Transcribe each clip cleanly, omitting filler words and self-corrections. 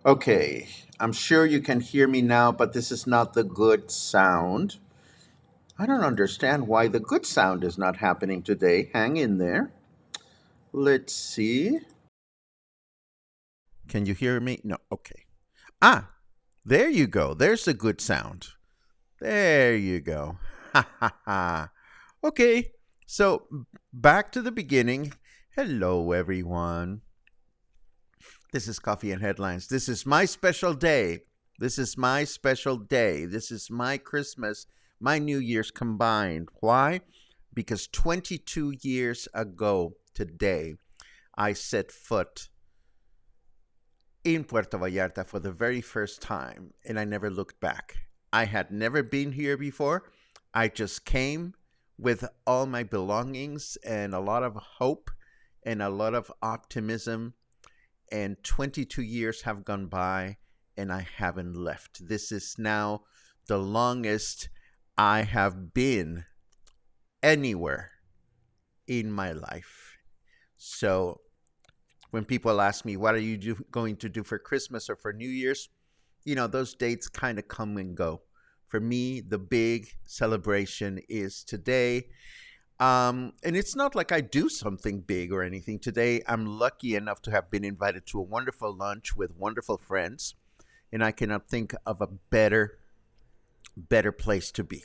Okay, I'm sure you can hear me now, but this is not the good sound. I don't understand why the good sound is not happening today. Hang in there. Let's see. Can you hear me? No, okay. Ah, there you go. There's the good sound. There you go. Ha ha ha. Okay, so back to the beginning. Hello, everyone. This is Coffee and Headlines. This is my special day. This is my special day. This is my Christmas, my New Year's combined. Why? Because 22 years ago today, I set foot in Puerto Vallarta for the very first time, and I never looked back. I had never been here before. I just came with all my belongings and a lot of hope and a lot of optimism, and 22 years have gone by and I haven't left. This is now the longest I have been anywhere in my life. So when people ask me, what are you going to do for Christmas or for New Year's? You know, those dates kind of come and go. For me, the big celebration is today. And it's not like I do something big or anything. Today, I'm lucky enough to have been invited to a wonderful lunch with wonderful friends. And I cannot think of a better place to be.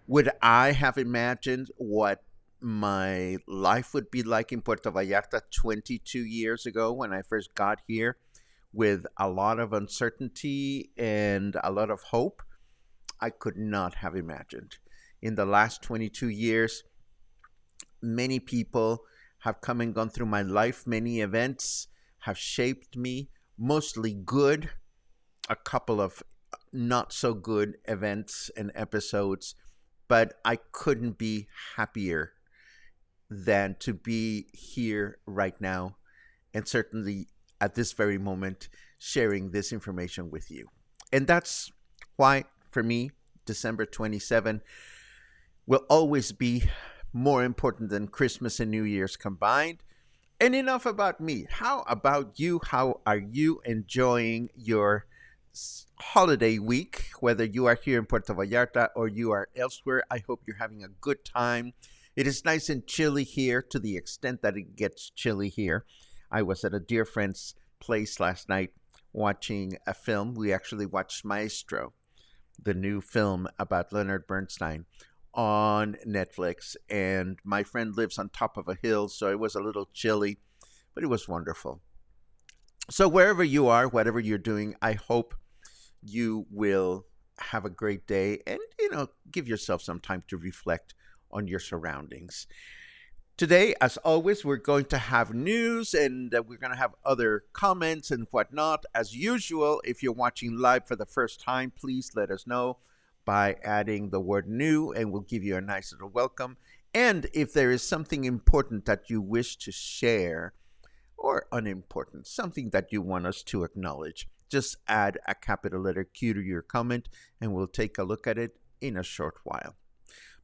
Would I have imagined what my life would be like in Puerto Vallarta 22 years ago when I first got here, with a lot of uncertainty and a lot of hope? I could not have imagined. In the last 22 years, many people have come and gone through my life. Many events have shaped me, mostly good, a couple of not so good events and episodes, but I couldn't be happier than to be here right now, and certainly at this very moment, sharing this information with you. And that's why, for me, December 27 will always be more important than Christmas and New Year's combined. And enough about me. How about you? How are you enjoying your holiday week, whether you are here in Puerto Vallarta or you are elsewhere. I hope you're having a good time. It is nice and chilly here to the extent that it gets chilly here. I was at a dear friend's place last night watching a film. We actually watched Maestro, the new film about Leonard Bernstein on Netflix. And my friend lives on top of a hill, so it was a little chilly, but it was wonderful. So wherever you are, whatever you're doing, I hope you will have a great day and, give yourself some time to reflect on your surroundings. Today, as always, we're going to have news and we're going to have other comments and whatnot. As usual, if you're watching live for the first time, please let us know by adding the word new and we'll give you a nice little welcome. And if there is something important that you wish to share or unimportant, something that you want us to acknowledge, just add a capital letter Q to your comment and we'll take a look at it in a short while.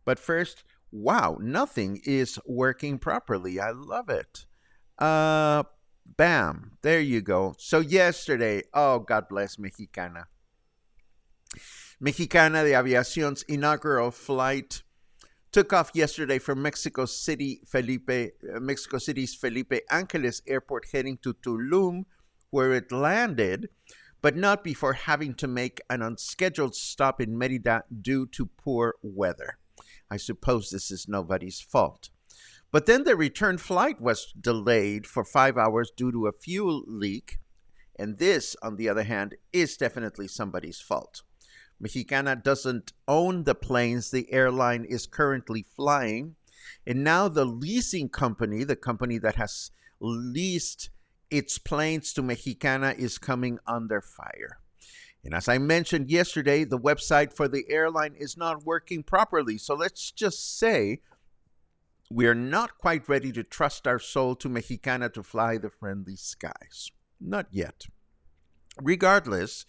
But first, wow, nothing is working properly. I love it. Bam, there you go. So yesterday, oh, God bless Mexicana. Mexicana de Aviación's inaugural flight took off yesterday from Mexico City's Felipe Angeles Airport heading to Tulum, where it landed, but not before having to make an unscheduled stop in Mérida due to poor weather. I suppose this is nobody's fault. But then the return flight was delayed for 5 hours due to a fuel leak, and this, on the other hand, is definitely somebody's fault. Mexicana doesn't own the planes the airline is currently flying, and now the leasing company, the company that has leased its planes to Mexicana, is coming under fire. And as I mentioned yesterday, the website for the airline is not working properly. So let's just say we are not quite ready to trust our soul to Mexicana to fly the friendly skies. Not yet. Regardless,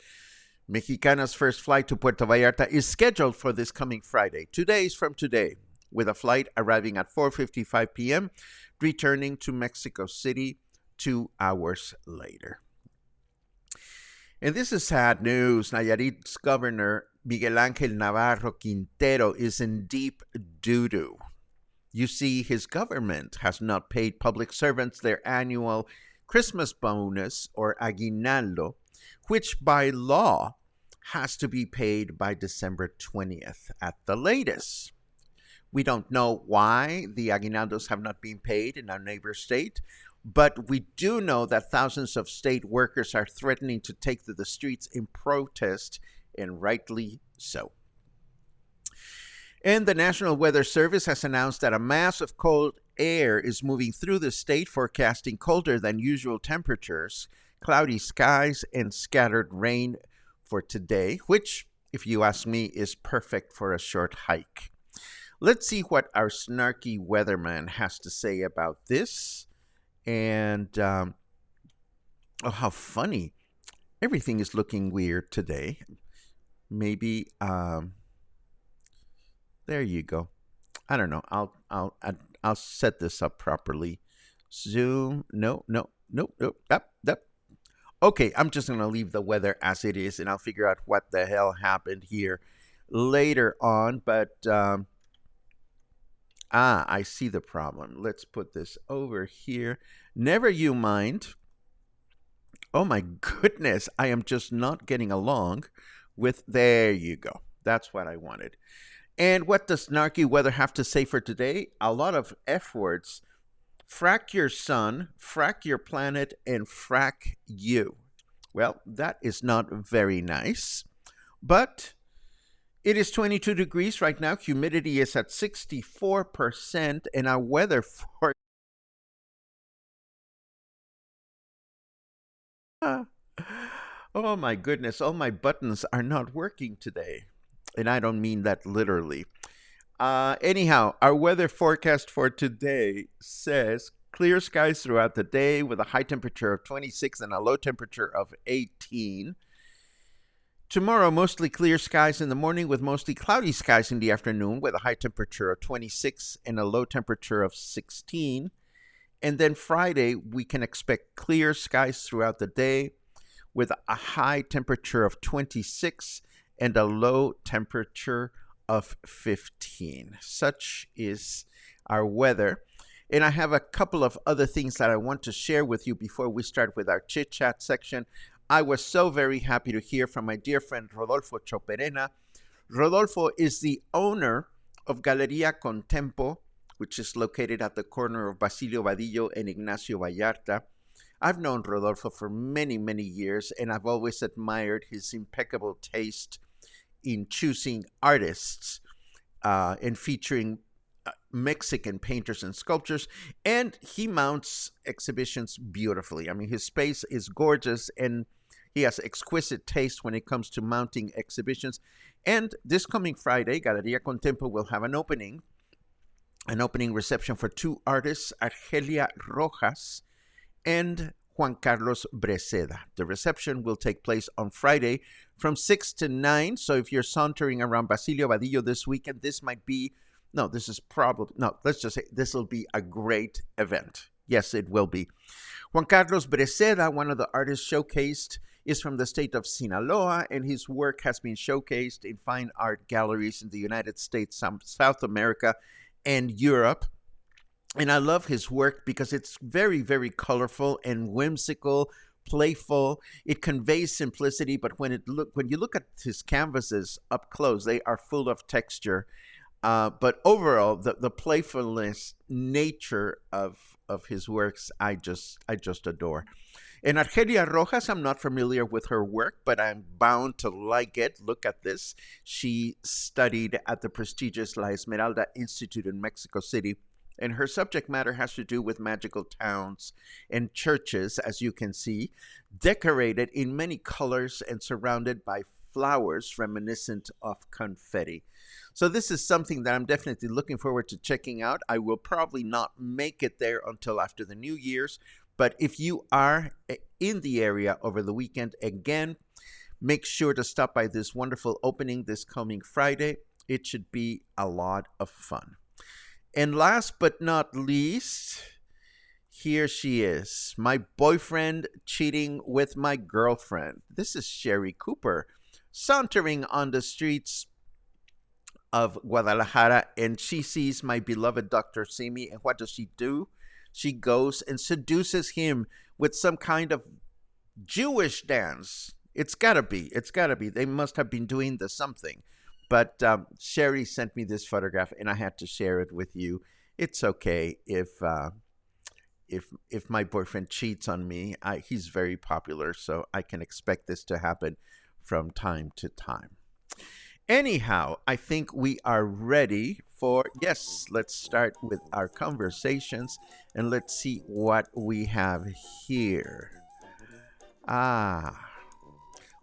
Mexicana's first flight to Puerto Vallarta is scheduled for this coming Friday, 2 days from today, with a flight arriving at 4:55 p.m., returning to Mexico City 2 hours later. And this is sad news. Nayarit's governor, Miguel Ángel Navarro Quintero, is in deep doo-doo. You see, his government has not paid public servants their annual Christmas bonus, or aguinaldo, which by law has to be paid by December 20th at the latest. We don't know why the aguinaldos have not been paid in our neighbor state, but we do know that thousands of state workers are threatening to take to the streets in protest, and rightly so. And the National Weather Service has announced that a mass of cold air is moving through the state, forecasting colder than usual temperatures, cloudy skies, and scattered rain for today, which, if you ask me, is perfect for a short hike. Let's see what our snarky weatherman has to say about this. And, oh, how funny. Everything is looking weird today. Maybe, there you go. I don't know. I'll set this up properly. Zoom. No. Up. Okay, I'm just going to leave the weather as it is, and I'll figure out what the hell happened here later on. But, I see the problem. Let's put this over here. Never you mind. Oh my goodness, I am just not getting along with, there you go. That's what I wanted. And what does snarky weather have to say for today? A lot of F words. Frack your sun, frack your planet, and frack you. Well, that is not very nice, but it is 22 degrees right now. Humidity is at 64%, and our weather for oh my goodness, all my buttons are not working today. And I don't mean that literally. Anyhow, our weather forecast for today says clear skies throughout the day with a high temperature of 26 and a low temperature of 18. Tomorrow, mostly clear skies in the morning with mostly cloudy skies in the afternoon with a high temperature of 26 and a low temperature of 16. And then Friday, we can expect clear skies throughout the day with a high temperature of 26 and a low temperature of 15. Such is our weather. And I have a couple of other things that I want to share with you before we start with our chit chat section. I was so very happy to hear from my dear friend Rodolfo Choperena. Rodolfo is the owner of Galería Contempo, which is located at the corner of Basilio Vadillo and Ignacio Vallarta. I've known Rodolfo for many, many years, and I've always admired his impeccable taste in choosing artists and featuring Mexican painters and sculptors, and he mounts exhibitions beautifully. I mean, his space is gorgeous, and he has exquisite taste when it comes to mounting exhibitions. And this coming Friday, Galería Contempo will have an opening reception for two artists, Argelia Rojas and Juan Carlos Breceda. The reception will take place on Friday from 6 to 9. So if you're sauntering around Basilio Vadillo this weekend, this will be a great event. Yes, it will be. Juan Carlos Breceda, one of the artists showcased, is from the state of Sinaloa, and his work has been showcased in fine art galleries in the United States, South America, and Europe. And I love his work because it's very, very colorful and whimsical, playful. It conveys simplicity, but when you look at his canvases up close, they are full of texture. But overall, the playfulness nature of his works, I just adore. And Argelia Rojas, I'm not familiar with her work, but I'm bound to like it. Look at this. She studied at the prestigious La Esmeralda Institute in Mexico City, and her subject matter has to do with magical towns and churches, as you can see, decorated in many colors and surrounded by flowers reminiscent of confetti. So this is something that I'm definitely looking forward to checking out. I will probably not make it there until after the New Year's, but if you are in the area over the weekend, again, make sure to stop by this wonderful opening this coming Friday. It should be a lot of fun. And last but not least, here she is, my boyfriend cheating with my girlfriend. This is Sherry Cooper, sauntering on the streets of Guadalajara, and she sees my beloved Dr. Simi, and what does she do? She goes and seduces him with some kind of Jewish dance. It's gotta be. They must have been doing the something. But Sherry sent me this photograph, and I had to share it with you. It's okay if my boyfriend cheats on me. He's very popular, so I can expect this to happen from time to time. Anyhow, I think we are ready for, yes, let's start with our conversations, and let's see what we have here.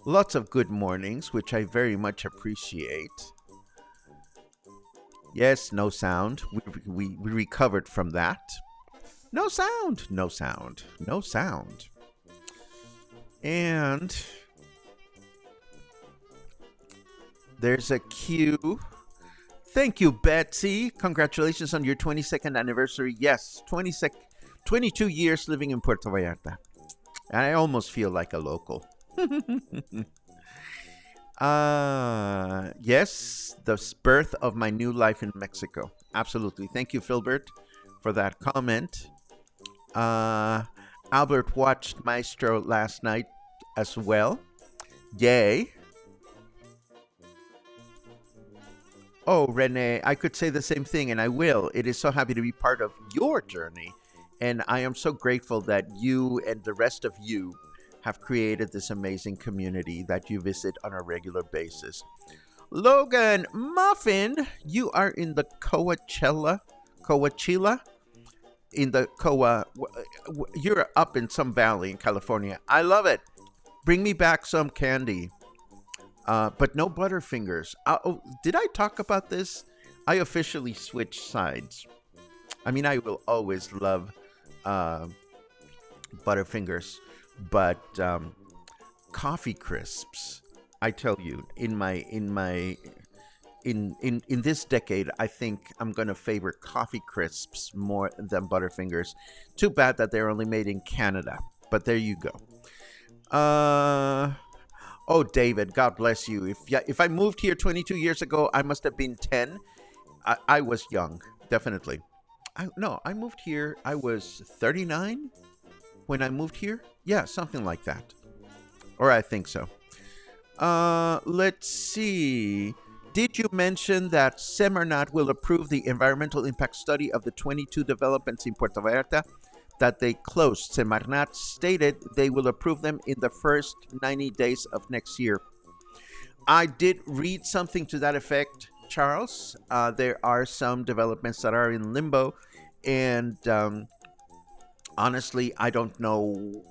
Lots of good mornings, which I very much appreciate. Yes, no sound. We recovered from that. No sound. And there's a cue. Thank you, Betsy. Congratulations on your 22nd anniversary. Yes, 22 years living in Puerto Vallarta. I almost feel like a local. Yes, the birth of my new life in Mexico. Absolutely. Thank you, Philbert, for that comment. Albert watched Maestro last night as well. Yay. Oh, Renee, I could say the same thing, and I will. It is so happy to be part of your journey, and I am so grateful that you and the rest of you have created this amazing community that you visit on a regular basis. Logan Muffin, you are in the Coachella, in the you're up in some valley in California. I love it. Bring me back some candy. But no Butterfingers. Did I talk about this? I officially switched sides. I mean, I will always love Butterfingers, but coffee crisps. I tell you, in this decade, I think I'm gonna favor coffee crisps more than Butterfingers. Too bad that they're only made in Canada. But there you go. Uh, oh, David, God bless you. If I moved here 22 years ago, I must have been 10. I was young, definitely. No, I moved here. I was 39 when I moved here. Yeah, something like that. Or I think so. Let's see. Did you mention that Semarnat will approve the environmental impact study of the 22 developments in Puerto Vallarta that they closed? Semarnat stated they will approve them in the first 90 days of next year. I did read something to that effect, Charles. There are some developments that are in limbo, and honestly, I don't know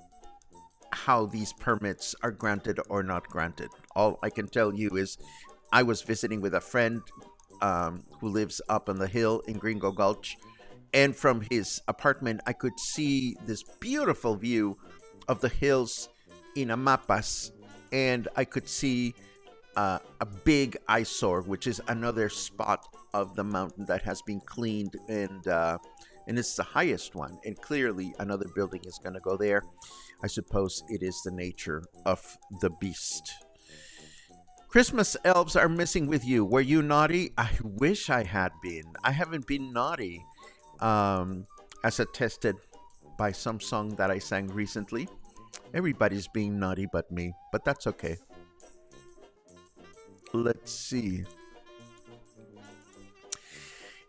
how these permits are granted or not granted. All I can tell you is I was visiting with a friend who lives up on the hill in Gringo Gulch, and from his apartment, I could see this beautiful view of the hills in Amapas, and I could see a big eyesore, which is another spot of the mountain that has been cleaned, and it's the highest one. And clearly, another building is going to go there. I suppose it is the nature of the beast. Christmas elves are missing with you. Were you naughty? I wish I had been. I haven't been naughty, as attested by some song that I sang recently. Everybody's being naughty but me, but that's okay. Let's see.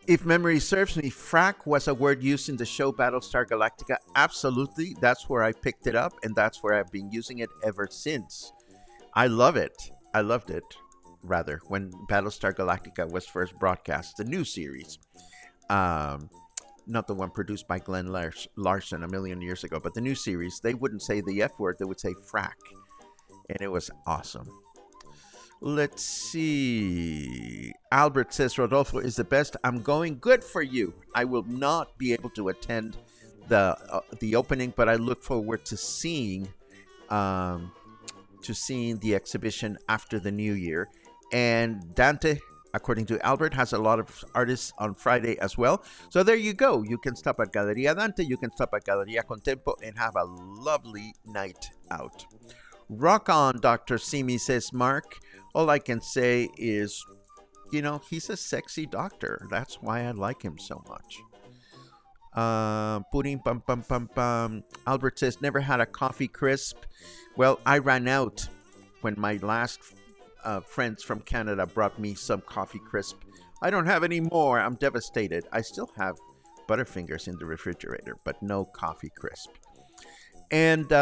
If memory serves me, frack was a word used in the show Battlestar Galactica. Absolutely. That's where I picked it up, and that's where I've been using it ever since. I love it. I loved it, rather, when Battlestar Galactica was first broadcast, the new series. Not the one produced by Glenn Larson a million years ago, but the new series, they wouldn't say the F word, they would say frack. And it was awesome. Let's see. Albert says Rodolfo is the best. I'm going. Good for you. I will not be able to attend the opening, but I look forward to seeing the exhibition after the new year. And Dante, according to Albert, has a lot of artists on Friday as well. So there you go. You can stop at Galeria Dante. You can stop at Galeria Contempo and have a lovely night out. Rock on, Dr. Simi, says Mark. All I can say is, he's a sexy doctor. That's why I like him so much. Pudding, pum, pum, pum, pum. Albert says, never had a coffee crisp. Well, I ran out when my last friends from Canada brought me some coffee crisp. I don't have any more. I'm devastated. I still have Butterfingers in the refrigerator, but no coffee crisp. And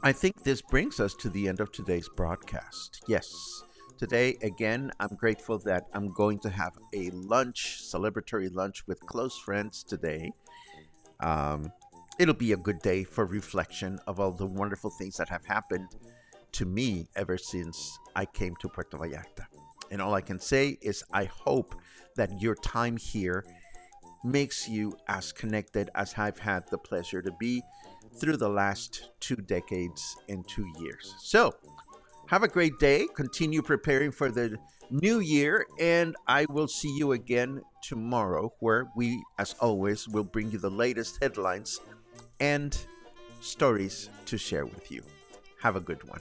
I think this brings us to the end of today's broadcast. Yes, today, again, I'm grateful that I'm going to have a celebratory lunch with close friends today. It'll be a good day for reflection of all the wonderful things that have happened to me ever since I came to Puerto Vallarta. And all I can say is I hope that your time here makes you as connected as I've had the pleasure to be through the last 2 decades and 2 years. So, have a great day. Continue preparing for the new year, and I will see you again tomorrow, where we, as always, will bring you the latest headlines and stories to share with you. Have a good one.